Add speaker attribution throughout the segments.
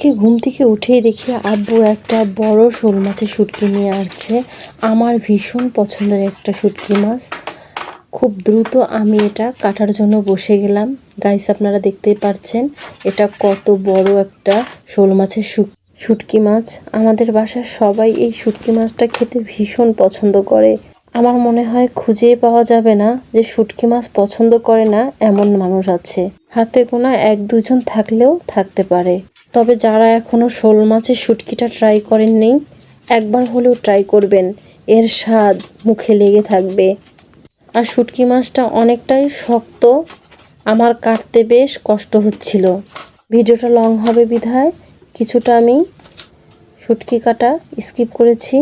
Speaker 1: আজকে ঘুম থেকে উঠেই দেখি আব্বু একটা বড় শোল মাছের শুটকি নিয়ে আসছে। আমার ভীষণ পছন্দের একটা শুটকি মাছ। খুব দ্রুত আমি এটা কাটার জন্য বসে গেলাম। গাইস, আপনারা দেখতেই পাচ্ছেন এটা কত বড় একটা শোল মাছের শুটকি মাছ। আমাদের বাসার সবাই এই শুটকি মাছটা খেতে ভীষণ পছন্দ করে। আমার মনে হয় খুঁজেই পাওয়া যাবে না যে শুটকি মাছ পছন্দ করে না এমন মানুষ আছে। হাতে গোনা 1-2 জন থাকলেও থাকতে পারে। তবে যারা এখনো শোল মাছের শুটকিটা ট্রাই করেননি, একবার হলেও ট্রাই করবেন। এর স্বাদ মুখে লেগে থাকবে। আর শুটকি মাছটা অনেকটাই শক্ত, আমার কাটতে বেশ কষ্ট হচ্ছিল। ভিডিওটা লং হবে বিধায় কিছুটা আমি শুটকি কাটা স্কিপ করেছি।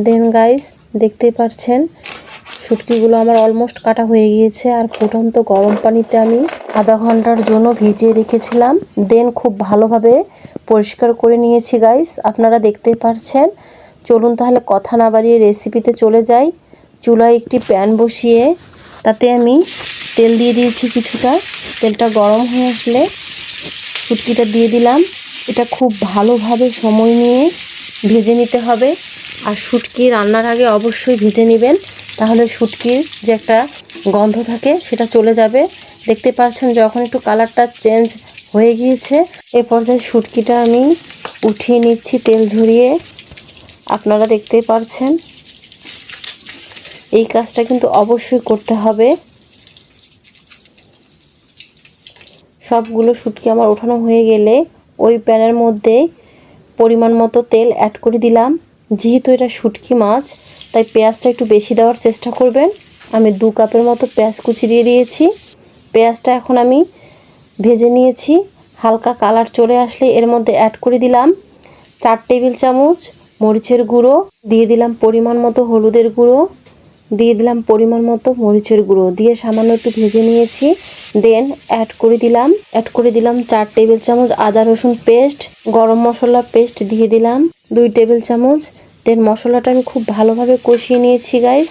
Speaker 1: দেন গাইস, দেখতেই পাচ্ছেন শুটকিগুলো আমার অলমোস্ট কাটা হয়ে গিয়েছে। আর ফুটন্ত গরম পানিতে আমি আধা ঘন্টার জন্য ভিজিয়ে রেখেছিলাম। দেন খুব ভালোভাবে পরিষ্কার করে নিয়েছি গাইস, আপনারা দেখতেই পাচ্ছেন। চলুন তাহলে কথা না বাড়িয়ে রেসিপিতে চলে যাই। চুলায় একটি প্যান বসিয়ে তাতে আমি তেল দিয়ে দিয়েছি কিছুটা। তেলটা গরম হয়ে আসলে শুটকিটা দিয়ে দিলাম। এটা খুব ভালোভাবে সময় নিয়ে ভেজে নিতে হবে। আর শুটকি রান্নার আগে অবশ্যই ভেজে নেবেন, তাহলে শুটকির যে একটা গন্ধ থাকে সেটা চলে যাবে। দেখতে পাচ্ছেন যখন একটু কালারটা চেঞ্জ হয়ে গিয়েছে, এ পর্যায়ে শুটকিটা আমি উঠিয়ে নিচ্ছি তেল ঝরিয়ে। আপনারা দেখতেই পাচ্ছেন এই কাজটা কিন্তু অবশ্যই করতে হবে। সবগুলো শুটকি আমার ওঠানো হয়ে গেলে ওই প্যানের মধ্যে পরিমাণ মতো তেল অ্যাড করে দিলাম। যেহেতু এটা শুটকি মাছ, তাই পেঁয়াজটা একটু বেশি দেওয়ার চেষ্টা করবেন। আমি 2 কাপের মতো পেঁয়াজ কুচি দিয়ে দিয়েছি। পেঁয়াজটা এখন আমি ভেজে নিয়েছি। হালকা কালার চলে আসলে এর মধ্যে অ্যাড করে দিলাম 4 টেবিল চামচ মরিচের গুঁড়ো, দিয়ে দিলাম পরিমাণ মতো হলুদের গুঁড়ো, দিয়ে দিলাম পরিমাণ মতো মরিচের গুঁড়ো, দিয়ে সামান্য একটু ভেজে নিয়েছি। দেন অ্যাড করে দিলাম 4 টেবিল চামচ আদা রসুন পেস্ট, গরম মশলা পেস্ট দিয়ে দিলাম 2 টেবিল চামচ। দেন মশলাটা আমি খুব ভালোভাবে কষিয়ে নিয়েছি গাইস,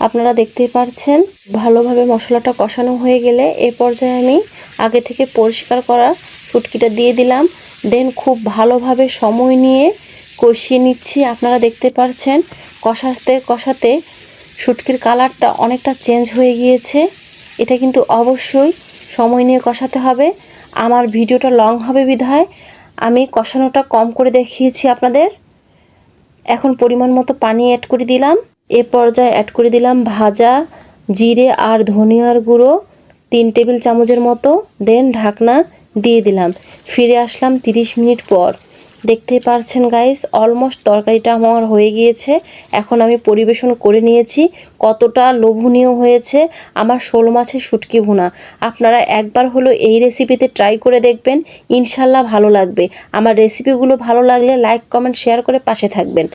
Speaker 1: আপনারা দেখতেই পাচ্ছেন। ভালোভাবে মশলাটা কষানো হয়ে গেলে এ পর্যায়ে আমি আগে থেকে পরিষ্কার করা শুটকিটা দিয়ে দিলাম। দেন খুব ভালোভাবে সময় নিয়ে কষিয়ে নিচ্ছি। আপনারা দেখতে পাচ্ছেন কষাতে শুটকির কালারটা অনেকটা চেঞ্জ হয়ে গিয়েছে। এটা কিন্তু অবশ্যই সময় নিয়ে কষাতে হবে। আমার ভিডিওটা লং হবে বিধায় আমি কষানোটা কম করে দেখিয়েছি আপনাদের। এখন পরিমাণ মতো পানি অ্যাড করে দিলাম। এ পর্যায়ে অ্যাড করে দিলাম ভাজা জিরে আর ধনিয়ার গুঁড়ো 3 টেবিল চামচের মতো। দেন ঢাকনা দিয়ে দিলাম। ফিরে আসলাম 30 মিনিট পর। দেখতেই পাচ্ছেন গাইস, অলমোস্ট তরকারিটা আমার হয়ে গিয়েছে। এখন আমি পরিবেশন করে নিয়েছি। কতটা লোভনীয় হয়েছে আমার শোল মাছের শুটকি ভুনা। আপনারা একবার হলো এই রেসিপিতে ট্রাই করে দেখবেন, ইনশাল্লাহ ভালো লাগবে। আমার রেসিপিগুলো ভালো লাগলে লাইক কমেন্ট শেয়ার করে পাশে থাকবেন।